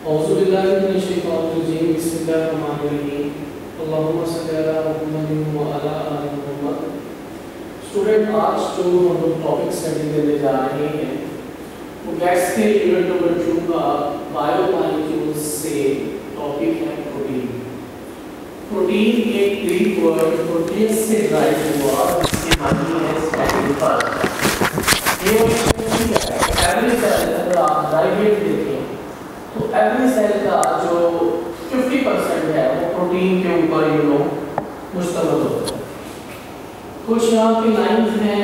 औज़ुबिल्लाहिमिनश्शैतानिर्रजीम बिस्मिल्लाहिर्रहमानिर्रहीम अल्लाहुम्मा सल्लि अला मुहम्मदिन व अला आलि मुहम्मद। स्टूडेंट, आज जो हम लोग टॉपिक स्टडी करने जा रहे हैं वो गैस के यूनिट नंबर 2 का बायोमॉलिक्यूल्स से टॉपिक है प्रोटीन। प्रोटीन एक ग्रीक वर्ड प्रोटीनस से ड्राइव हुआ, इसकी मानी है स्टैटिक पार्ट। ये एवरी सेल अगर आप ड्राइवेट देखें तो एवरी सेल का जो 50% है वो प्रोटीन के ऊपर मुश्तमिल होता है। कुछ यहाँ की लाइंस हैं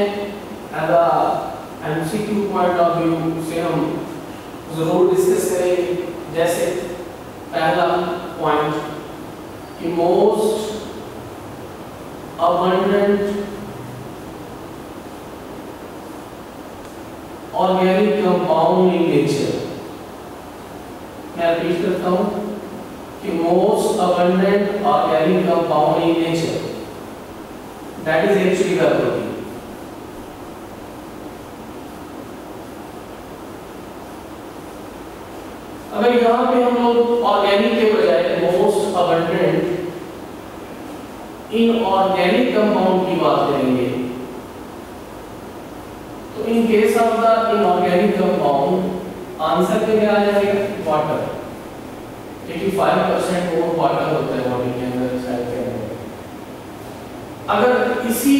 as a MCQ point of view से हम जरूर डिस्कस करेंगे। जैसे पहला पॉइंट कि most abundant organic compound in nature. मैं रिपीट करता हूं कि most abundant organic compound in nature that is actually the protein. अगर यहां पे हम लोग ऑर्गेनिक के बजाय मोस्ट अबंडेंट इनऑर्गेनिक कंपाउंड की बात करेंगे तो इन case of the inorganic compound answer पे क्या आ जाएगा? वाटर। 85% वो वाटर होता है बॉडी के अंदर, सेल के अंदर। अगर इसी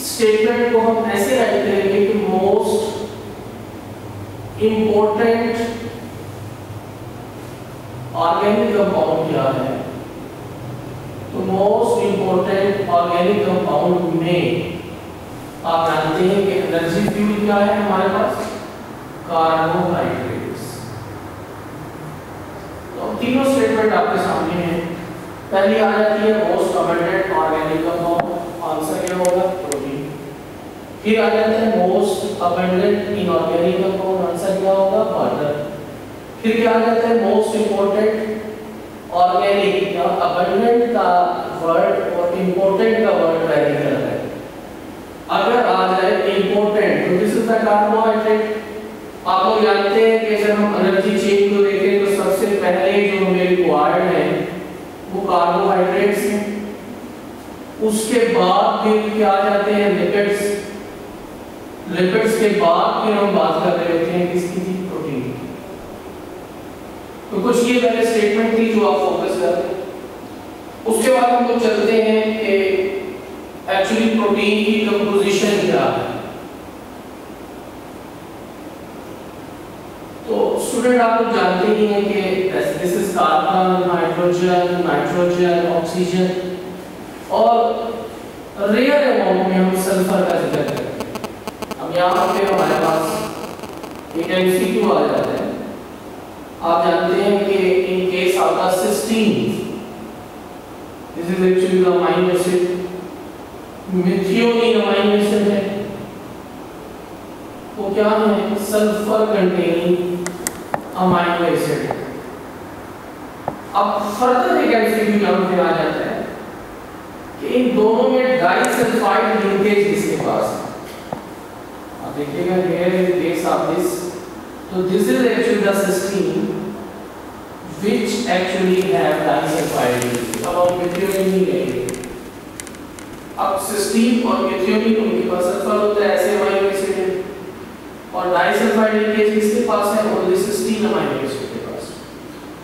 स्टेटमेंट को हम ऐसे राइट करेंगे कि मोस्ट इंपॉर्टेंट ऑर्गेनिक कंपाउंड क्या है, तो मोस्ट इंपॉर्टेंट ऑर्गेनिक कंपाउंड में आप जानते हैं कि एनर्जी फ्यूल क्या है हमारे पास? कार्बोहाइड्रेट्स। तो तीनों स्टेटमेंट आपके सामने हैं। पहली आ जाती है most abundant organic compound, answer क्या होगा? प्रोटीन। फिर आ जाता है most abundant inorganic compound, answer क्या होगा? वाटर। फिर क्या आ जाता है मोस्ट इंपॉर्टेंट ऑर्गेनिक या अबंडेंट का वर्ड और इंपॉर्टेंट का वर्ड वैरी कर रहा है। अगर आ जाए इंपॉर्टेंट तो दिस इज द कार्बोहाइड्रेट। आप लोग जानते हैं कि अगर हम एनर्जी चेन को देखें तो सबसे पहले जो हमें रिक्वायर्ड है वो कार्बोहाइड्रेट्स हैं। उसके बाद फिर क्या आ जाते हैं? लिपिड्स। लिपिड्स के बाद फिर हम बात कर रहे होते हैं किसकी थी? प्रोटीन की। तो कुछ ये पहले स्टेटमेंट थी जो आप फोकस कर रहे हैं। उसके बाद हम लोग चलते हैं कि एक्चुअली प्रोटीन की कंपोजिशन क्या है। तो स्टूडेंट आप लोग जानते ही हैं कि this is carbon, hydrogen, nitrogen, oxygen और रेयर अमाउंट में हम सल्फर का जिक्र करते हैं। अब यहाँ पे हमारे पास एक एमसीक्यू आ जाता है। आप जानते हैं कि in case of the cysteine this is actually the amino acid, methionine amino acid है। वो क्या है? Sulphur containing amino acid. अब फर्दर एक एमसीक्यू यहाँ पे आ जाता है कि इन दोनों में डाइसल्फाइड लिंकेज किसके पास है? आप देखिएगा here in case of this, तो this is actually the cysteine which actually have disulphide linkage. अब हम मेथिओनिन नहीं लेंगे। अब सिस्टीन और मेथिओनिन उनके पास सल्फर होता है, ऐसे अमाइनो एसिड है। और डाइसल्फाइड लिंकेज किसके पास है? ओनली सिस्टीन अमाइनो एसिड के पास।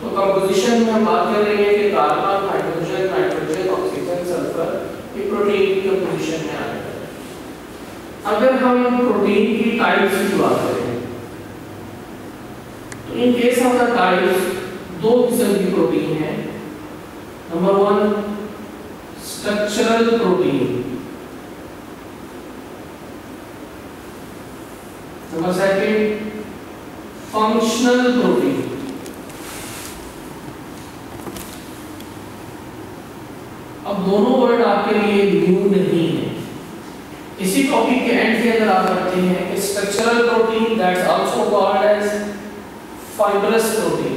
तो कंपोजिशन में हम बात कर रहे हैं कि carbon, hydrogen, nitrogen, oxygen, sulphur ये प्रोटीन की कंपोजिशन में आ जाता है। अगर हम प्रोटीन की टाइप्स की बात करें तो इन केस ऑफ द टाइप्स दो किस्म की प्रोटीन है। Number 1 structural protein, number 2 functional protein. अब दोनों वर्ड आपके लिए न्यू नहीं है। इसी टॉपिक के एंड के अंदर आप पढ़ते हैं कि structural protein that's also called as fibrous protein.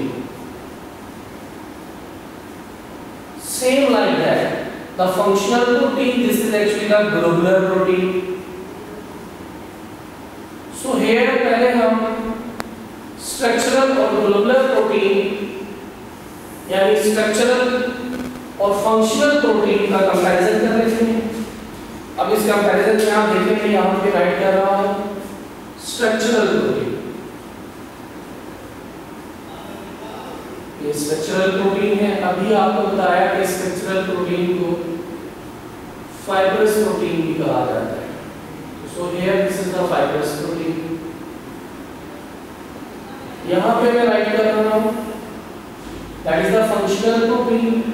Same like that the functional protein, this is actually the globular protein. So here पहले हम स्ट्रक्चरल और ग्लोबुलर प्रोटीन यानी स्ट्रक्चरल और फंक्शनल प्रोटीन का कंपैरिजन कर रहे थे। अब इस कंपैरिजन में आप देखेंगे यहाँ पे राइट कर रहा हूँ स्ट्रक्चरल प्रोटीन। ये स्ट्रक्चरल प्रोटीन है। अभी आपको बताया कि स्ट्रक्चरल प्रोटीन को फाइब्रस प्रोटीन भी कहा जाता है। So here this is the fibrous protein. यहाँ पे मैं राइट कर रहा हूँ that is the functional protein,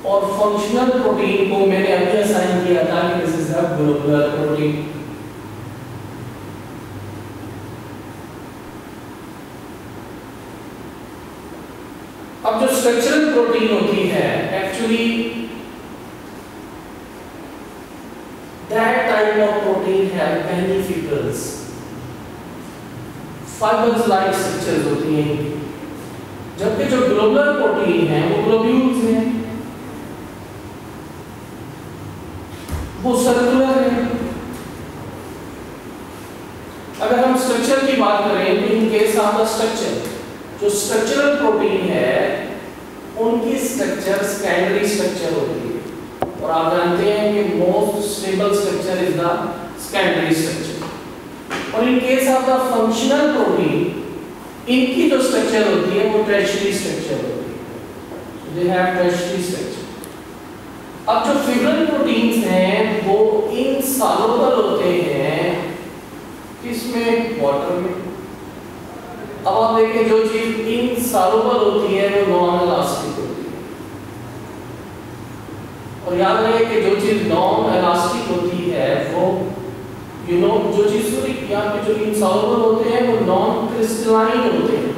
और फंक्शनल प्रोटीन को मैंने अभी असाइन किया था कि this is the globular protein. अब जो स्ट्रक्चरल प्रोटीन होती है actually that type of protein have many fibrils, fibres like structures होती हैं, जबकि जो ग्लोबुलर प्रोटीन है वो ग्लोब्यूल्स हैं, वो सर्कुलर है। अगर हम स्ट्रक्चर की बात करें तो इन केस ऑफ द स्ट्रक्चर, जो स्ट्रक्चरल प्रोटीन है उनकी स्ट्रक्चर सेकेंडरी स्ट्रक्चर होती है, और आप जानते हैं कि most stable structure is the secondary structure. और in case of the functional protein इनकी जो स्ट्रक्चर होती है वो टर्शियरी स्ट्रक्चर होती है, दे हैव टर्शियरी स्ट्रक्चर। अब जो फिब्रिल प्रोटीन्स हैं वो इनसॉल्युबल होते हैं किसमें? वाटर में। अब आप देखें जो चीज इनसॉल्युबल होती है वो नॉन इलास्टिक होती है, और याद रहे कि जो चीज नॉन इलास्टिक होती है वो जो चीज यहाँ पे जो इनसॉल्युबल होते हैं वो नॉन क्रिस्टलाइन होते हैं,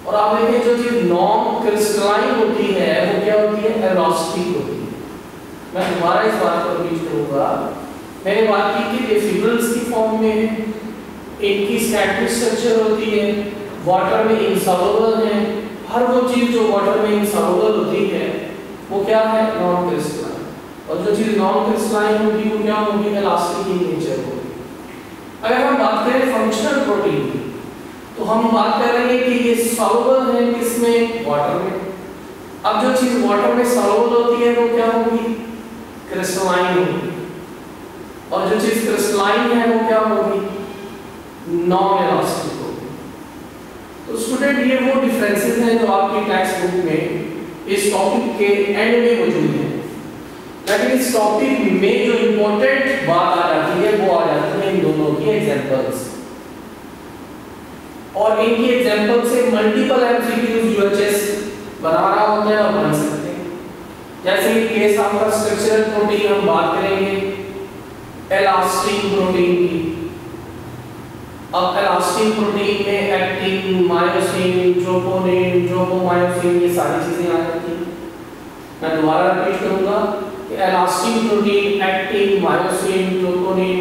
और आप देखें जो चीज नॉन क्रिस्टलाइन होती है वो क्या होती है? इलास्टिक होती है। मैं दोबारा इस बात पर रिपीट करूंगा। मैंने बात की कि ये फिब्रिल्स की फॉर्म में है, इनकी स्टैटिक स्ट्रक्चर होती है, वाटर में इनसॉल्युबल है। हर वो चीज जो वाटर में इनसॉल्युबल होती है वो क्या है? Non crystalline. और जो चीज नॉन क्रिस्टलाइन होगी वो क्या होगी? इलास्टिक इन नेचर होगी। अगर हम बात करें फंक्शनल प्रोटीन की तो हम बात कर रहे हैं कि ये सॉल्युबल है किसमें? वाटर में। अब जो चीज वाटर में सॉल्युबल होती है वो क्या होगी? क्रिस्टलाइन होगी, और जो चीज क्रिस्टलाइन है वो क्या होगी? नॉन इलास्टिक होगी। तो स्टूडेंट ये वो डिफरेंसेस हैं जो आपकी टेक्स्ट बुक में इस टॉपिक के एंड में मौजूद हैं, लेकिन इस टॉपिक में जो इंपॉर्टेंट बात आ जाती है वो आ जाती है इन दोनों की एग्जांपल्स, और इनकी एग्जांपल से मल्टीपल एमसीक्यूज यूएचएस बना रहा होता है और बन सकते हैं। जैसे कि केस आपका स्ट्रक्चरल प्रोटीन हम बात करेंगे इलास्टिक प्रोटीन की। अब इलास्टिक प्रोटीन में एक्टिन, मायोसिन, ट्रोपोनिन, ट्रोपोमायोसिन ये सारी चीजें आ जाती हैं। मैं दोबारा रिपीट करूंगा कि elastic protein actin, myosin, troponin,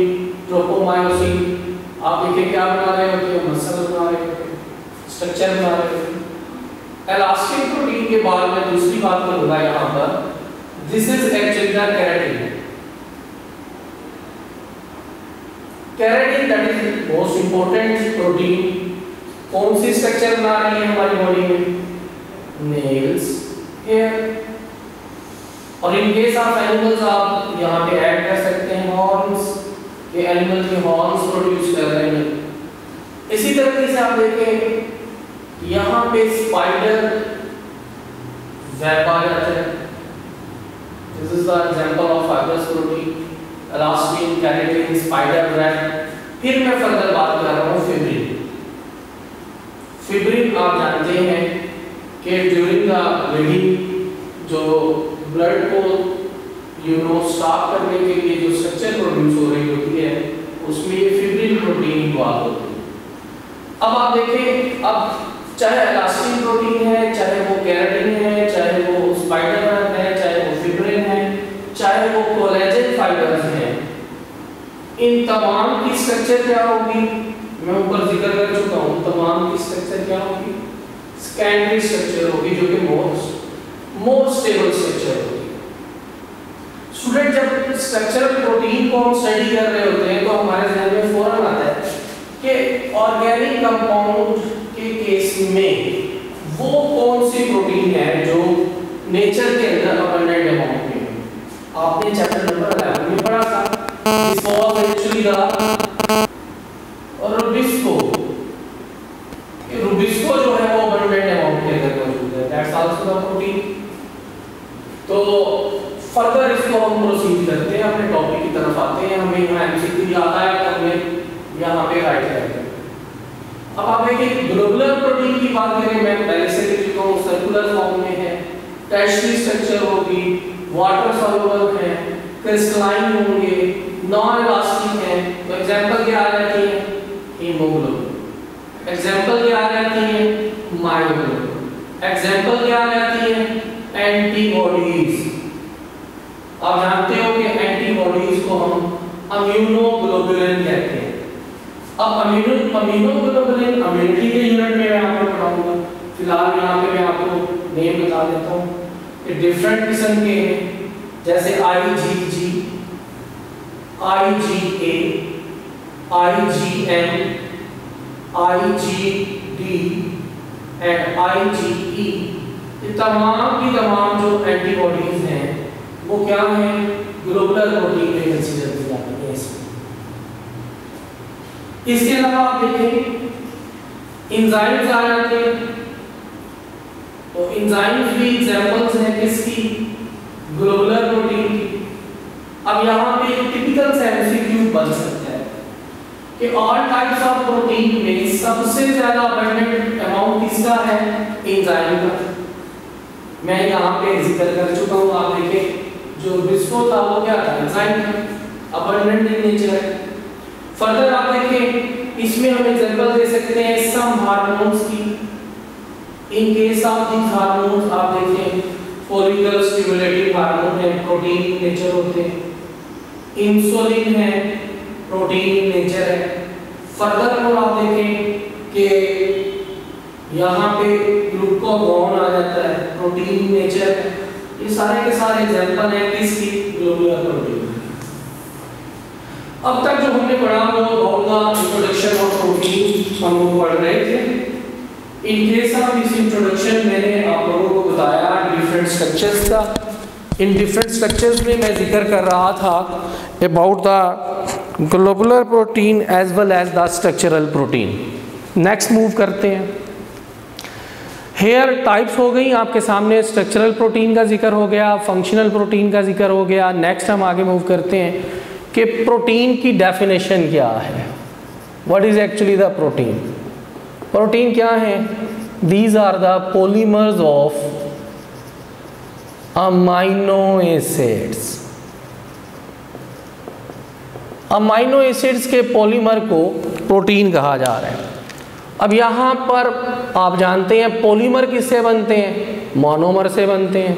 tropomyosin, आप देखिए क्या बना रहे होते हैं? मसल बना रहे होते हैं, स्ट्रक्चर बना रहे होते हैं। इलास्टिक प्रोटीन के बाद में दूसरी बात करूंगा यहाँ पर, this is actually the keratin. Keratin that is most important protein. कौन सी स्ट्रक्चर बना रही है हमारी बॉडी में? नेल्स, हेयर, और इन केस ऑफ एनिमल्स आप यहाँ पे ऐड कर सकते हैं हॉर्न्स, ये एनिमल के हॉर्न्स प्रोड्यूस कर रहे हैं। इसी तरीके से आप देखें यहाँ पे स्पाइडर वेब आ जाता है, this is the example of fibrous protein, elastin, keratin, spider web. फिर मैं फर्दर बात कर रहा हूँ फिब्रिन। फिब्रिन आप जानते हैं कि ड्यूरिंग द ब्लीडिंग जो ब्लड को स्टॉप करने के लिए जो स्ट्रक्चर प्रोड्यूस हो रही होती है उसमें ये फिब्रिन प्रोटीन इन्वॉल्व होती है। अब आप देखें, अब चाहे इलास्टिन प्रोटीन है, चाहे वो केराटिन है, चाहे वो स्पाइडर वेब है, चाहे वो फिब्रिन है, चाहे वो कोलेजन फाइबर्स हैं, इन तमाम की स्ट्रक्चर क्या होगी? मैं ऊपर जिक्र कर चुका हूँ, तमाम की स्ट्रक्चर क्या होगी? सेकेंडरी स्ट्रक्चर होगी, जो कि मोस्ट स्टेबल स्ट्रक्चर होगी। स्टूडेंट जब स्ट्रक्चरल प्रोटीन को हम स्टडी कर रहे होते हैं तो हमारे ध्यान में फौरन आता है कि ऑर्गेनिक आपने चैप्टर नंबर 11 में पढ़ा था। This was actually the Rubisco. Rubisco जो है वो अबंडेंट अमाउंट के अंदर मौजूद है, दैट्स आल्सो द प्रोटीन। तो फर्दर इसको हम प्रोसीड करते हैं, अपने टॉपिक की तरफ आते हैं। हमें यहाँ एमसीक्यू याद आया तो हमें यहाँ पे राइट करते हैं। अब आप देखिए ग्लोबुलर प्रोटीन की बात करें, मैं पहले से लिख चुका हूँ, सर्कुलर फॉर्म में है, टर्शियरी स्ट्रक्चर होगी, वाटर सॉल्युबल है, क्रिस्टलाइन होंगे, नॉन इलास्टिक है। तो एग्जांपल क्या आ जाती है? हीमोग्लोबिन। एग्जांपल क्या आ जाती है? मायोग्लोबिन। एग्जांपल क्या आ जाती है? एंटीबॉडीज। आप जानते हो कि एंटीबॉडीज को हम इम्यूनोग्लोबुलिन कहते हैं। अब इम्यूनोग्लोबुलिन इम्यूनिटी के यूनिट में मैं आपको पढ़ाऊंगा। फिलहाल यहाँ पे मैं आपको नेम बता देता हूँ कि डिफरेंट किस्म के हैं, जैसे IgG, IgA, IgM, IgD and IgE। ये तमाम की तमाम जो एंटीबॉडीज हैं वो क्या है? ग्लोबुलर प्रोटीन में कंसीडर की जाती है इसमें। इसके अलावा आप देखें एंजाइम्स आ जाते हैं। तो एंजाइम्स भी एग्जांपल्स हैं किसकी? ग्लोबुलर प्रोटीन की। अब यहाँ पे एक टिपिकल सा एमसीक्यू बन सकता है कि ऑल टाइप्स ऑफ प्रोटीन में सबसे ज्यादा अबंडेंट अमाउंट किसका है? एंजाइम का। मैं यहाँ पे जिक्र कर चुका हूँ, आप देखें जो विस्को था वो क्या था? एंजाइम था, अबंडेंट इन नेचर है। फर्दर आप देखें इसमें हम एग्जांपल दे सकते हैं सम हार्मोन्स की। In case of these hormones आप देखें फॉलिकल स्टिमुलेटिंग हार्मोन है, प्रोटीन इन नेचर होते हैं। इंसुलिन है, प्रोटीन इन नेचर है। फर्दर और आप देखें कि यहाँ पे ग्लूकागॉन आ जाता है, प्रोटीन इन नेचर है। ये सारे के सारे एग्जांपल हैं किसकी? Globular protein. अब तक जो हमने पढ़ा वो about the introduction of protein हम लोग पढ़ रहे थे। इन केस ऑफ दिस इंट्रोडक्शन मैंने आप लोगों को बताया डिफरेंट स्ट्रक्चर्स का। इन डिफरेंट स्ट्रक्चर्स में मैं जिक्र कर रहा था about the globular protein as well as the structural protein. Next move करते हैं। हेयर टाइप्स हो गई आपके सामने, स्ट्रक्चरल प्रोटीन का जिक्र हो गया, फंक्शनल प्रोटीन का जिक्र हो गया। नेक्स्ट हम आगे मूव करते हैं कि प्रोटीन की डेफिनेशन क्या है। What is actually the protein? Protein क्या है? These are the polymers of amino acids. Amino acids के पॉलीमर को प्रोटीन कहा जा रहा है। अब यहाँ पर आप जानते हैं पॉलीमर किससे बनते हैं? मोनोमर से बनते हैं।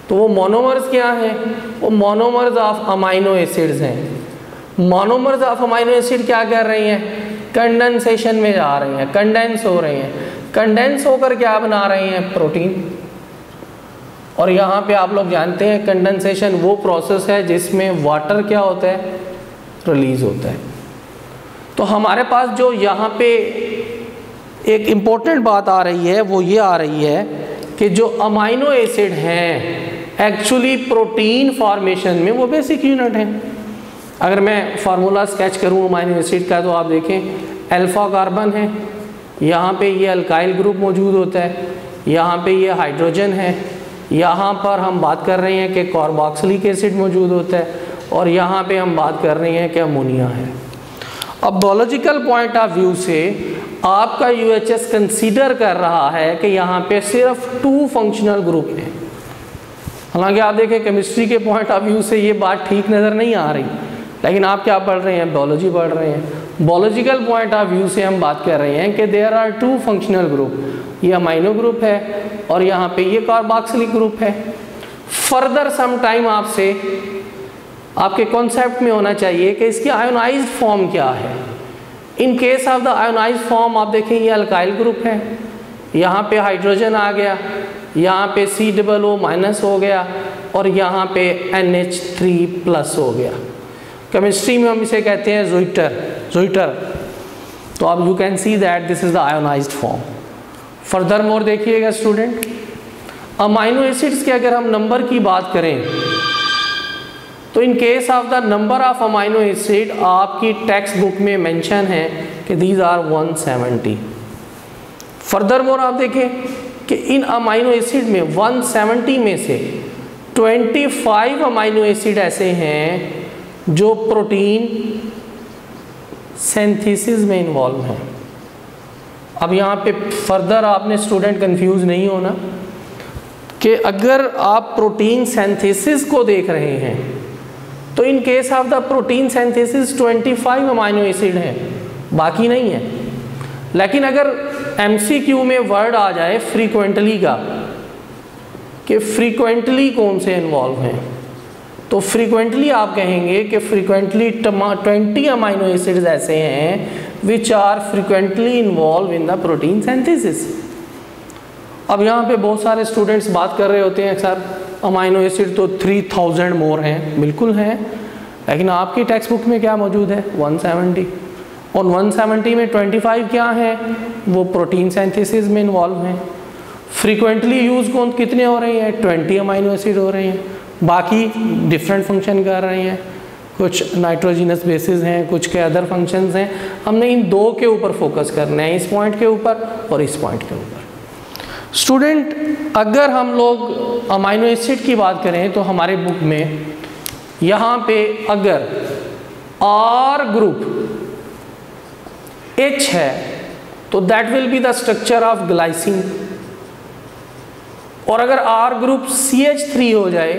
तो वो मोनोमर्स क्या हैं? वो मोनोमर्स ऑफ अमाइनो एसिड्स हैं। मोनोमर्स ऑफ अमाइनो एसिड क्या कर रही हैं? कंडेंसेशन में जा रही हैं, कंडेंस हो रही हैं। कंडेंस होकर क्या बना रही हैं? प्रोटीन। और यहाँ पे आप लोग जानते हैं कंडेंसेशन वो प्रोसेस है जिसमें वाटर क्या होता है? रिलीज होता है। तो हमारे पास जो यहाँ पे एक इम्पोर्टेंट बात आ रही है वो ये आ रही है कि जो अमाइनो एसिड हैं एक्चुअली प्रोटीन फॉर्मेशन में वो बेसिक यूनिट हैं। अगर मैं फार्मूला स्केच करूँ अमाइनो एसिड का तो आप देखें अल्फा कार्बन है, यहाँ पे ये अल्काइल ग्रुप मौजूद होता है, यहाँ पे ये हाइड्रोजन है, यहाँ पर हम बात कर रहे हैं कि कार्बोक्सिलिक एसिड मौजूद होता है, और यहाँ पे हम बात कर रहे हैं कि अमोनिया है। अब बायोलॉजिकल पॉइंट ऑफ व्यू से आपका यूएचएस कंसीडर कर रहा है कि यहाँ पे सिर्फ 2 फंक्शनल ग्रुप हैं। हालांकि आप देखें केमिस्ट्री के पॉइंट ऑफ व्यू से ये बात ठीक नज़र नहीं आ रही, लेकिन आप क्या पढ़ रहे हैं? बायोलॉजी पढ़ रहे हैं। बायोलॉजिकल पॉइंट ऑफ व्यू से हम बात कर रहे हैं कि देयर आर 2 फंक्शनल ग्रुप। ये अमाइनो ग्रुप है और यहाँ पे ये कार्बोक्सिलिक ग्रुप है। फर्दर सम टाइम आपसे आपके कॉन्सेप्ट में होना चाहिए कि इसकी आयोनाइज्ड फॉर्म क्या है। इन case of the ionised form आप देखें ये अल्काइल ग्रुप है, यहाँ पे हाइड्रोजन आ गया, यहाँ पे COO- हो गया और यहाँ पे NH3+ हो गया। केमिस्ट्री में हम इसे कहते हैं ज़्विटर। तो अब you can see that this is the ionised form. Further more देखिएगा स्टूडेंट, अमाइनो एसिड्स के अगर हम नंबर की बात करें तो इन case of the number of amino acid आपकी टेक्स्ट बुक में मेंशन है कि दीज आर 170। फर्दर मोर आप देखें कि इन अमाइनो एसिड में 170 में से 25 अमाइनो एसिड ऐसे हैं जो प्रोटीन सिंथेसिस में इन्वॉल्व हैं। अब यहाँ पे फर्दर आपने स्टूडेंट कंफ्यूज नहीं होना कि अगर आप प्रोटीन सिंथेसिस को देख रहे हैं तो इन case of the protein synthesis 25 amino acid हैं, बाकी नहीं है। लेकिन अगर एमसीक्यू में वर्ड आ जाए फ्रीक्वेंटली का कि फ्रीक्वेंटली कौन से इन्वॉल्व हैं, तो फ्रीक्वेंटली आप कहेंगे कि फ्रीक्वेंटली 20 अमाइनो एसिड्स ऐसे हैं which are frequently involve in the protein synthesis. अब यहाँ पे बहुत सारे स्टूडेंट्स बात कर रहे होते हैं सर अमाइनो एसिड तो 3000 मोर हैं, बिल्कुल हैं, लेकिन आपकी टेक्स्ट बुक में क्या मौजूद है 170, और 170 में 25 क्या हैं, वो प्रोटीन सिंथेसिस में इन्वॉल्व हैं। फ्रीक्वेंटली यूज़ कौन कितने हो रहे हैं, 20 अमाइनो एसिड हो रहे हैं, बाकी डिफरेंट फंक्शन कर रहे हैं, कुछ नाइट्रोजिनस बेसिस हैं, कुछ के अदर फंक्शंस हैं। हमने इन दो के ऊपर फोकस करना है, इस पॉइंट के ऊपर और इस पॉइंट के ऊपर। स्टूडेंट अगर हम लोग अमाइनो एसिड की बात करें तो हमारे बुक में यहाँ पे अगर R ग्रुप H है तो that will be the structure of glycine, और अगर R ग्रुप CH3 हो जाए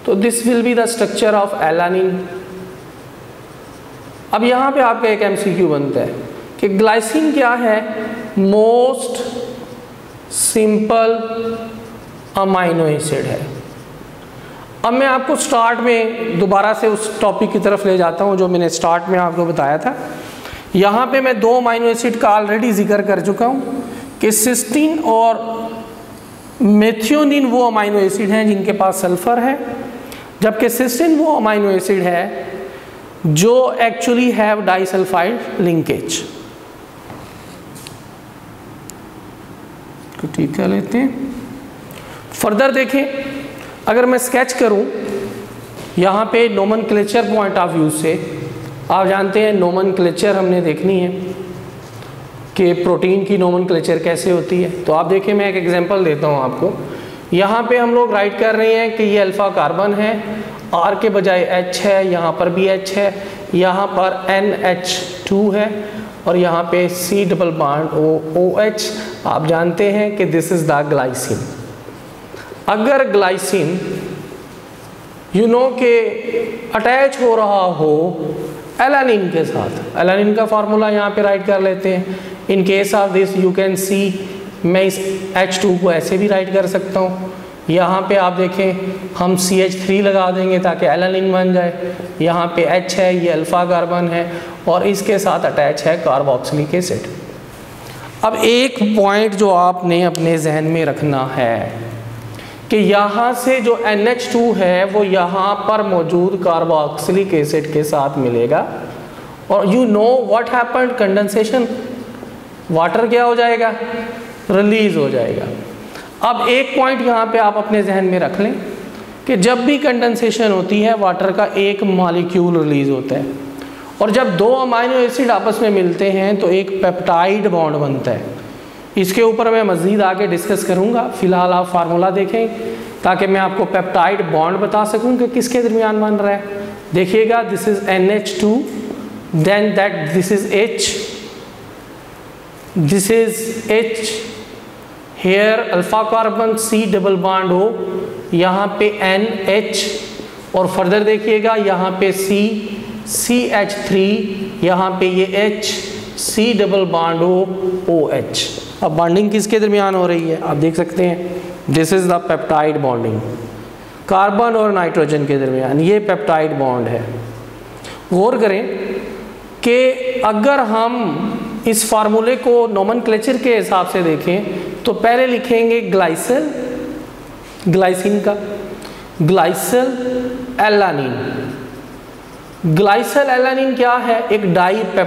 तो this will be the structure of alanine. अब यहाँ पे आपका एक MCQ बनता है कि ग्लाइसिन क्या है, मोस्ट सिंपल अमाइनो एसिड है। अब मैं आपको स्टार्ट में दोबारा से उस टॉपिक की तरफ ले जाता हूँ जो मैंने स्टार्ट में आपको बताया था। यहाँ पे मैं 2 अमाइनो एसिड का ऑलरेडी जिक्र कर चुका हूँ कि सिस्टीन और मेथियोनिन वो अमाइनो एसिड हैं जिनके पास सल्फर है, जबकि सिस्टीन वो अमाइनो एसिड है जो एक्चुअली हैव डाइसल्फाइड लिंकेज। तो ठीक कर लेते हैं। फर्दर देखें, अगर मैं स्केच करूं यहाँ पे नोमेनक्लेचर पॉइंट ऑफ व्यू से, आप जानते हैं नोमेनक्लेचर हमने देखनी है कि प्रोटीन की नोमेनक्लेचर कैसे होती है। तो आप देखें, मैं एक एग्जांपल देता हूँ आपको। यहाँ पे हम लोग राइट कर रहे हैं कि ये अल्फ़ा कार्बन है, R के बजाय H है, यहाँ पर भी H है, यहाँ पर NH2 है, और यहाँ पे C डबल बॉन्ड OH। आप जानते हैं कि दिस इज़ द ग्लाइसिन। अगर ग्लाइसिन यू नो के अटैच हो रहा हो एलानिन के साथ, एलानिन का फार्मूला यहाँ पे राइट कर लेते हैं। इन case of this you can see, मैं इस H2 को ऐसे भी राइट कर सकता हूँ। यहाँ पे आप देखें हम CH3 लगा देंगे ताकि एलानिन बन जाए। यहाँ पे H है, ये अल्फ़ा कार्बन है, और इसके साथ अटैच है कार्बोक्सिलिक एसिड। अब एक पॉइंट जो आपने अपने जहन में रखना है कि यहाँ से जो NH2 है वो यहाँ पर मौजूद कार्बोक्सिलिक एसिड के साथ मिलेगा, और you know what happened, condensation, water क्या हो जाएगा, रिलीज हो जाएगा। अब एक पॉइंट यहाँ पे आप अपने जहन में रख लें कि जब भी कंडेंसेशन होती है वाटर का एक मॉलिक्यूल रिलीज होता है, और जब 2 अमाइनो एसिड आपस में मिलते हैं तो एक पेप्टाइड बॉन्ड बनता है। इसके ऊपर मैं मज़ीद आगे डिस्कस करूँगा, फ़िलहाल आप फार्मूला देखें ताकि मैं आपको पेप्टाइड बॉन्ड बता सकूँ कि किसके दरमियान बन रहा है। देखिएगा, this is NH2, then that this is H, this is H, here alpha carbon C double bond O, यहाँ पे NH, और फर्दर देखिएगा यहाँ पे CH3, यहाँ पे ये H, C double bond O, OH। अब बॉन्डिंग किसके दरमियान हो रही है आप देख सकते हैं, this is the peptide bonding, carbon और नाइट्रोजन के दरमियान ये पेप्टाइड बॉन्ड है। गौर करें कि अगर हम इस फार्मूले को नोमेनक्लेचर के हिसाब से देखें तो पहले लिखेंगे ग्लाइसिल, ग्लाइसिन का ग्लाइसिल एलानिन। ग्लाइसिल एलानिन क्या है, एक डाई